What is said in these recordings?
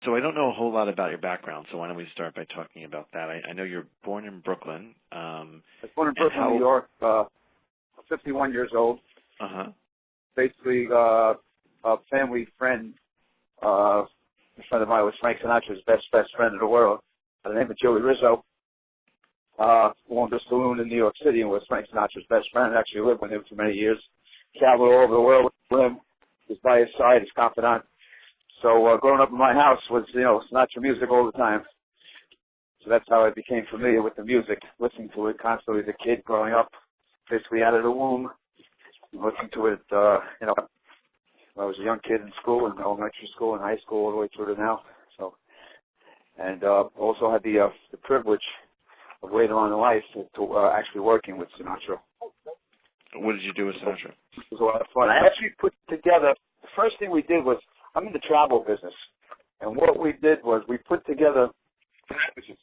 So I don't know a whole lot about your background, so why don't we start by talking about that? I know you're born in Brooklyn. I was born in Brooklyn, New York, 51 years old. Uh-huh. Basically, a family friend, a friend of mine was Frank Sinatra's best friend in the world, by the name of Joey Rizzo. Owned a saloon in New York City and was Frank Sinatra's best friend. Actually lived with him for many years. Traveled all over the world with him. Was by his side, his confidant. So growing up in my house was, Sinatra music all the time. So that's how I became familiar with the music, listening to it constantly as a kid growing up, basically out of the womb, listening to it, when I was a young kid in school, in elementary school and high school, all the way through to now. So, and also had the privilege of later on in life to actually working with Sinatra. What did you do with Sinatra? It was a lot of fun. I actually put together, the first thing we did was, I'm in the travel business, and what we did was we put together packages.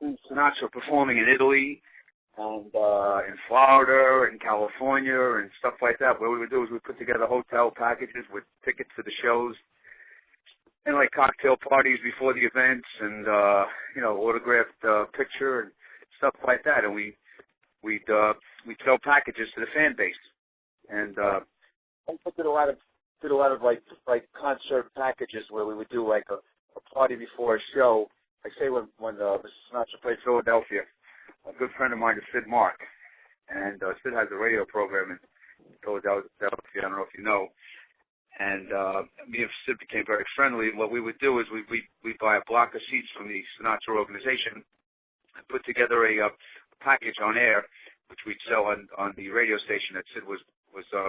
Sinatra performing in Italy and in Florida and California and stuff like that. What we would do is we put together hotel packages with tickets to the shows and like cocktail parties before the events and autographed picture and stuff like that. And we'd sell packages to the fan base. And I did a lot of like concert packages where we would do like a party before a show. I say when Mr. Sinatra played Philadelphia, a good friend of mine is Sid Mark, and Sid has a radio program in Philadelphia. I don't know if you know. And me and Sid became very friendly. What we would do is we'd buy a block of seats from the Sinatra organization and put together a package on air, which we'd sell on the radio station that Sid was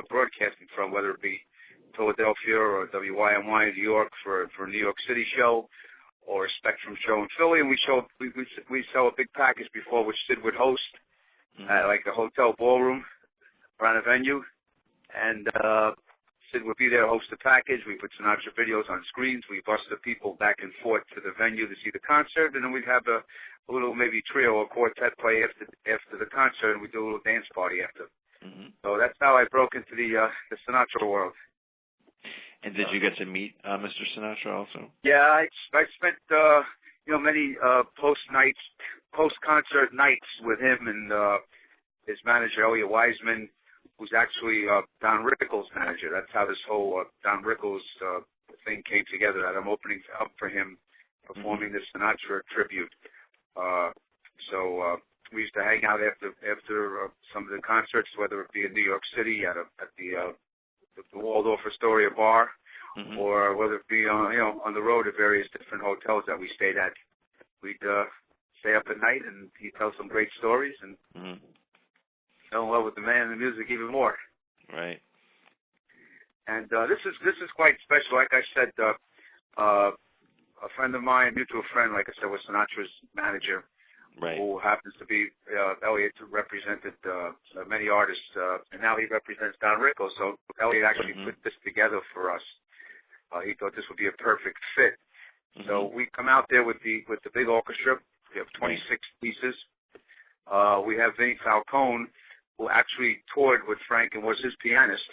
broadcasting from, whether it be Philadelphia or WYMY New York for a New York City show or a Spectrum show in Philly. And we sell a big package before, which Sid would host at like a hotel ballroom around a venue. And Sid would be there, host the package. We put Sinatra videos on screens. We bus the people back and forth to the venue to see the concert. And then we'd have a little maybe trio or quartet play after the concert, and we'd do a little dance party after. Mm-hmm. So that's how I broke into the Sinatra world. And did you get to meet Mr. Sinatra also? Yeah, I spent many post-concert nights with him and his manager Elliot Wiseman, who's actually Don Rickles' manager. That's how this whole Don Rickles thing came together. That I'm opening up for him, performing the Sinatra tribute. So we used to hang out after some of the concerts, whether it be in New York City at the Waldorf Astoria bar, or whether it be on the road at various different hotels that we stayed at. We'd stay up at night, and he'd tell some great stories, and fell in love with the man and the music even more. Right. And this is quite special. Like I said, a friend of mine, a mutual friend, like I said, was Sinatra's manager. Right. Who happens to be Elliot, who represented many artists, and now he represents Don Rickles. So Elliot actually put this together for us. He thought this would be a perfect fit. So we come out there with the Big Orchestra. We have 26 pieces. We have Vinnie Falcone, who actually toured with Frank and was his pianist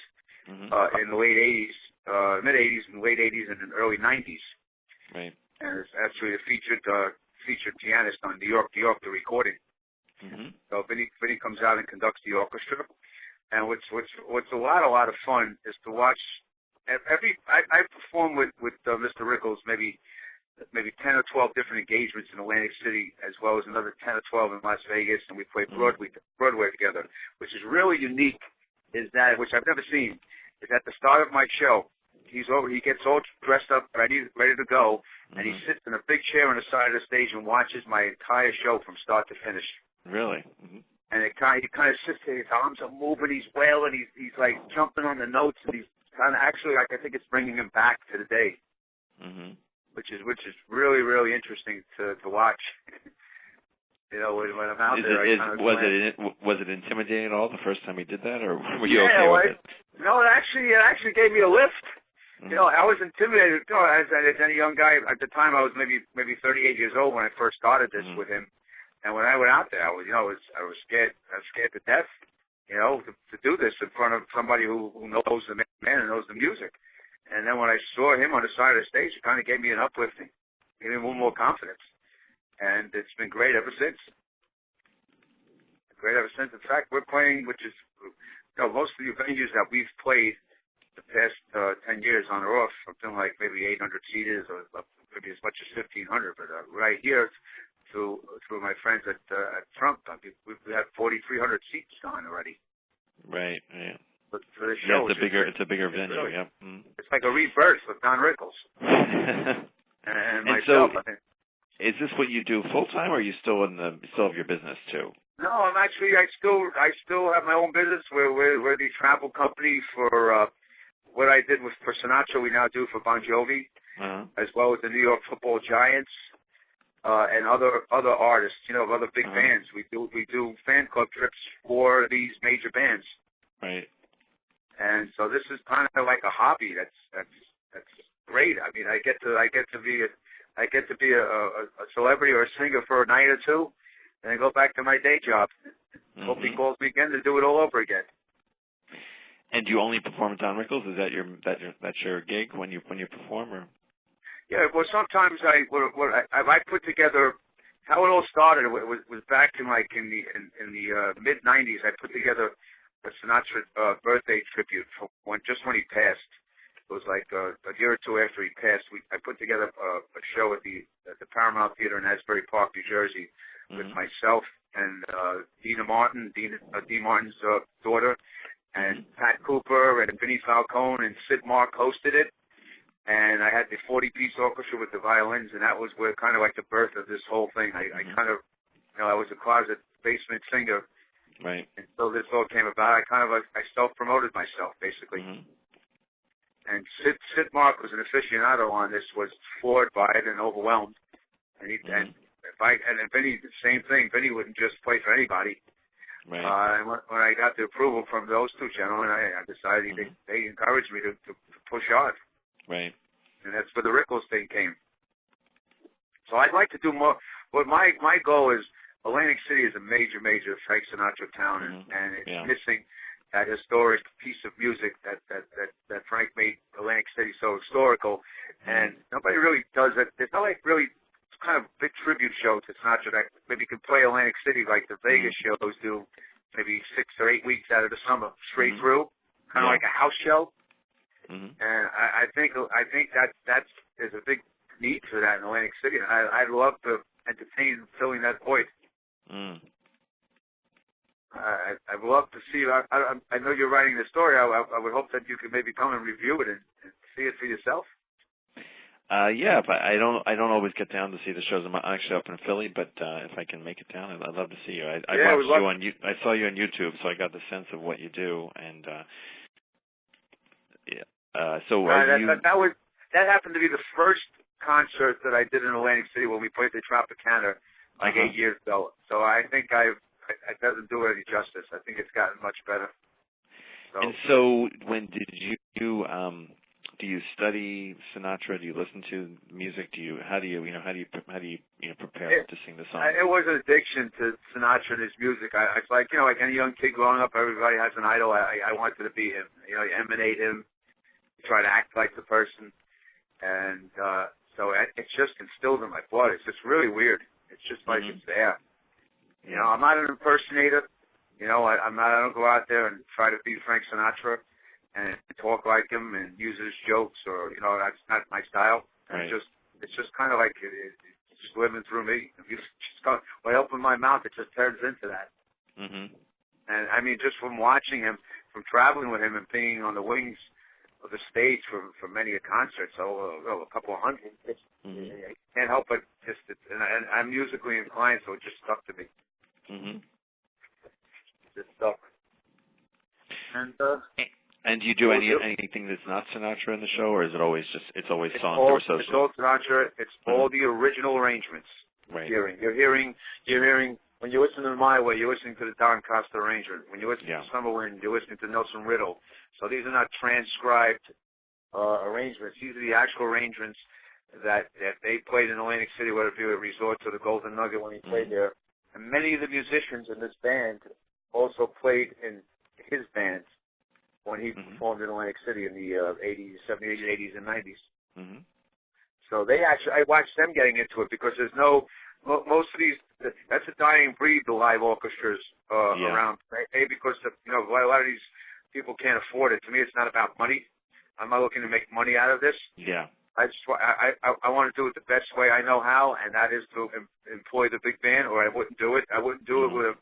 in the late 80s, mid 80s and late 80s and in the early 90s. Right. And it's actually a featured pianist on New York, the recording. So Vinny comes out and conducts the orchestra. And what's a lot of fun is to watch. I perform with Mr. Rickles maybe 10 or 12 different engagements in Atlantic City, as well as another 10 or 12 in Las Vegas, and we play Broadway together. Which is really unique, is that, which I've never seen, is at the start of my show, he gets all dressed up, ready to go, and he sits in a big chair on the side of the stage and watches my entire show from start to finish. Really? And he kind of sits there, his arms are moving, he's wailing, he's like jumping on the notes, and he's kind of actually, like, I think it's bringing him back to the day, which is really, really interesting to watch. When I'm out there, was it intimidating at all the first time he did that, or were you okay with it? No, it actually gave me a lift. I was intimidated. As any young guy at the time, I was maybe 38 years old when I first started this with him. And when I went out there, I was scared. I was scared to death, to do this in front of somebody who knows the man and knows the music. And then when I saw him on the side of the stage, it kind of gave me an uplifting, gave me a little more confidence. And it's been great ever since. Great ever since. In fact, we're playing, which is, most of the venues that we've played the past 10 years on or off, something like maybe 800 seaters or maybe as much as 1,500. But right here, through my friends at Trump, we had 4,300 seats gone already. Right. Yeah. But for the show, it's a bigger venue. Really, yeah. Mm. It's like a rebirth with Don Rickles and myself. So, is this what you do full time, or are you still have your business too? No, I still have my own business. We're the travel company for what I did for Sinatra. We now do for Bon Jovi, as well as the New York Football Giants and other artists. Other big bands. We do fan club trips for these major bands. Right. And so this is kind of like a hobby. That's great. I mean, I get to be a celebrity or a singer for a night or two, and then go back to my day job. Hope he calls me again to do it all over again. And do you only perform at Don Rickles? Is that your gig when you perform, or? Yeah. Well, sometimes I put together. How it all started was back in the mid '90s. I put together a Sinatra birthday tribute for when he passed. It was like a year or two after he passed. I put together a show at the Paramount Theater in Asbury Park, New Jersey, with myself and Dee Martin's daughter, and Pat Cooper and Vinnie Falcone and Sid Mark hosted it. And I had the 40-piece orchestra with the violins, and that was where kind of like the birth of this whole thing. I kind of, I was a closet basement singer. Right. And so this all came about. I self-promoted myself, basically. And Sid Mark was an aficionado on this, was floored by it and overwhelmed. And and Vinny, the same thing. Vinny wouldn't just play for anybody. Right. And when I got the approval from those two gentlemen, I decided they encouraged me to push on. Right. And that's where the Rickles thing came. So I'd like to do more. But my goal is, Atlantic City is a major Frank Sinatra town, and it's missing that historic piece of music that Frank made Atlantic City so historical. And nobody really does it. There's no really kind of big tribute show to Sinatra that maybe can play Atlantic City like the Vegas shows do, maybe 6 or 8 weeks out of the summer straight through, kind of like a house show. And I think that there's a big need for that in Atlantic City. I'd love to entertain filling that void. I'd love to see. I know you're writing the story. I would hope that you could maybe come and review it and see it for yourself. Yeah, but I don't always get down to see the shows. I'm actually up in Philly, but if I can make it down, I'd love to see you. I watched you I saw you on YouTube, so I got the sense of what you do. And so that happened to be the first concert that I did in Atlantic City when we played the Tropicana 8 years ago. So I think it doesn't do it any justice. I think it's gotten much better. So. And so, when did you do you study Sinatra? Do you listen to music? How do you prepare to sing the song? It was an addiction to Sinatra and his music. It's like like any young kid growing up, everybody has an idol. I wanted to be him. You emanate him. You try to act like the person, and so it's just instilled in my blood. It's just really weird. It's just like it's there. I'm not an impersonator. I don't go out there and try to be Frank Sinatra and talk like him and use his jokes, or that's not my style. Right. It's just kind of like it's just living through me. When I open my mouth, it just turns into that. And I mean, just from watching him, from traveling with him, and being on the wings of the stage for many a concert, so a couple of hundred. I can't help but and I'm musically inclined, so it just stuck to me. Just stuck. And do you do anything that's not Sinatra in the show, or is it always it's always songs that were associated? It's all Sinatra. It's all the original arrangements. Right. You're hearing when you listen to My Way, you're listening to the Don Costa arrangement. When you listen to Summer Wind, you're listening to Nelson Riddle. So these are not transcribed arrangements. These are the actual arrangements that they played in Atlantic City, whether it be a resort or the Golden Nugget when he played there. And many of the musicians in this band also played in his band. when he performed in Atlantic City in the 80s, 70s, 80s, and 90s. Mm-hmm. So I watched them getting into it because there's most of these, that's a dying breed, the live orchestras around. Because a lot of these people can't afford it. To me, it's not about money. I'm not looking to make money out of this. Yeah. I want to do it the best way I know how, and that is to employ the big band, or I wouldn't do it. I wouldn't do it with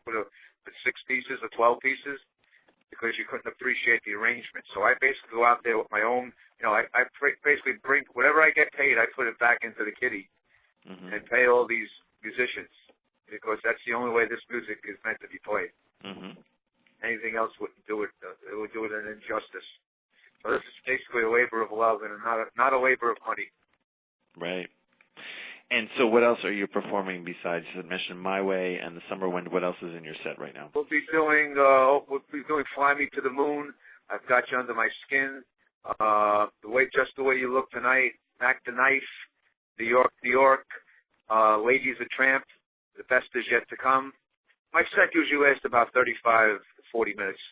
6 pieces or 12 pieces because you couldn't appreciate the arrangement. So I basically go out there with my own, I basically bring whatever I get paid, I put it back into the kitty and pay all these musicians because that's the only way this music is meant to be played. Anything else wouldn't do it. It would do it an injustice. So this is basically a labor of love and not a labor of money. Right. And so what else are you performing besides Submission My Way and The Summer Wind? What else is in your set right now? We'll be doing Fly Me to the Moon, I've Got You Under My Skin, Just the Way You Look Tonight, Back the Knife, New York, Lady's a Tramp, The Best Is Yet to Come. My set usually lasts about 35 to 40 minutes.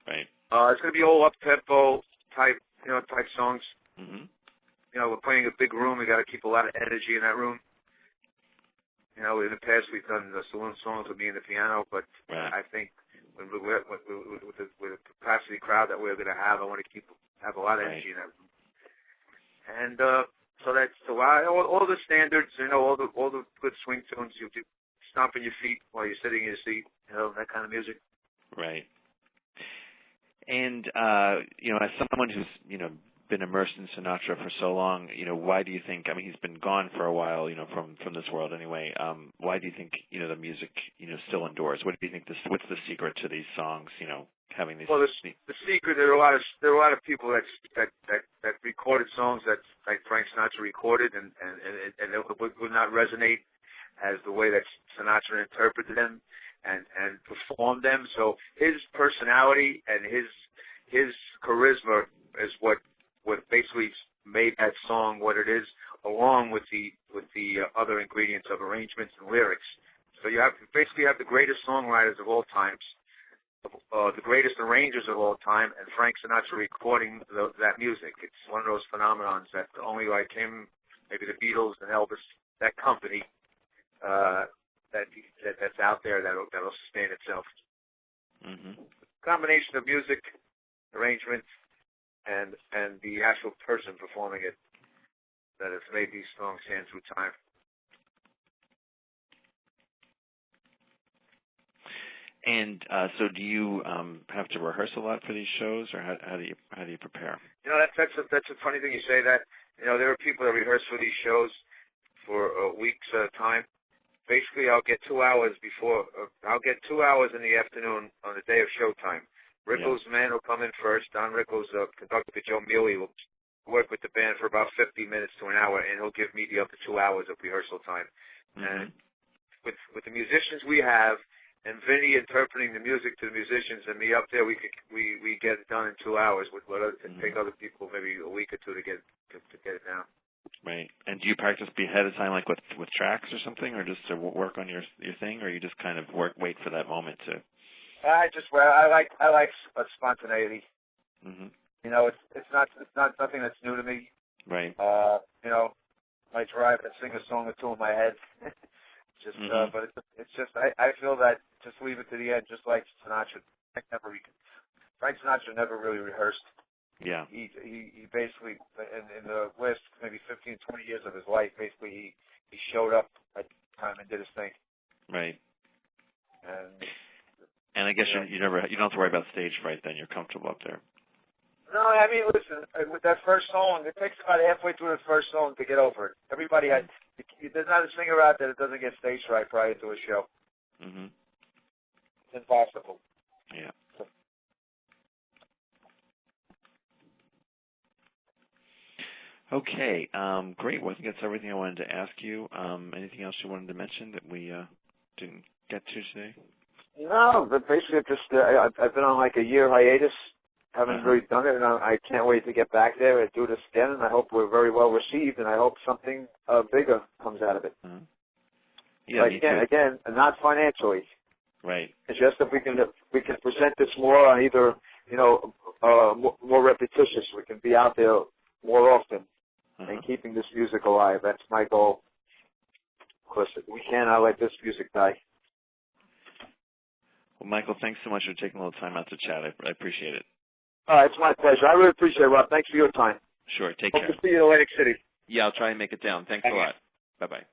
Right. It's going to be all up-tempo type songs. We're playing a big room. We got to keep a lot of energy in that room. In the past we've done the saloon songs with me and the piano, but I think with the capacity crowd that we're going to have, I want to have a lot of energy in that room. And so that's all the standards. All the good swing tunes. You do stomping your feet while you're sitting in your seat. That kind of music. Right. And as someone who's been immersed in Sinatra for so long, why do you think? I mean, he's been gone for a while, from this world anyway. Why do you think the music still endures? What do you think? What's the secret to these songs? Having these. Well, the secret, there are a lot of people that recorded songs that like Frank Sinatra recorded, and it would not resonate as the way that Sinatra interpreted them and performed them. So his personality and his charisma is what basically made that song what it is, along with the other ingredients of arrangements and lyrics. So you have the greatest songwriters of all times, the greatest arrangers of all time, and Frank Sinatra recording that music. It's one of those phenomenons that only like him, maybe the Beatles and Elvis, that company, that's out there that'll sustain itself. Combination of music, arrangement, and the actual person performing it that has made these songs stand through time. And so, do you have to rehearse a lot for these shows, or how do you prepare? That's a funny thing you say that. There are people that rehearse for these shows for weeks at a time. Basically, I'll get 2 hours before. I'll get 2 hours in the afternoon on the day of showtime. Rickles' man will come in first. Don Rickles, conductor Joe Mealy, will work with the band for about 50 minutes to an hour, and he'll give me the other 2 hours of rehearsal time. And with the musicians we have, and Vinny interpreting the music to the musicians, and me up there, we get it done in 2 hours. It take other people maybe a week or two to get it down. Right. And do you practice ahead of time, like with tracks or something, or just to work on your thing, or you just kind of wait for that moment to? I like spontaneity. It's not nothing that's new to me. Right. I drive and sing a song or two in my head. But it's just I feel that just leave it to the end, just like Sinatra. Frank Sinatra never really rehearsed. Yeah. He basically in the last maybe 15, 20 years of his life, basically he showed up at the time and did his thing. Right. And I guess you don't have to worry about stage fright then. You're comfortable up there. No, I mean, listen, with that first song, it takes about halfway through the first song to get over it. Everybody there's not a singer out there that doesn't get stage fright prior to a show. It's impossible. Yeah. Okay, great. Well, I think that's everything I wanted to ask you. Anything else you wanted to mention that we didn't get to today? No, but basically I've been on like a year hiatus. Haven't really done it, and I can't wait to get back there and do this again, and I hope we're very well received, and I hope something bigger comes out of it. Yeah, like, again, not financially. Right. It's just if we can present this more on either, more repetitious. We can be out there more often and keeping this music alive. That's my goal. Of course, if we can, I let this music die. Well, Michael, thanks so much for taking a little time out to chat. I appreciate it. It's my pleasure. I really appreciate it, Rob. Thanks for your time. Sure. Take Hope care. to see you in Atlantic City. Yeah, I'll try and make it down. Thanks a lot. Bye-bye.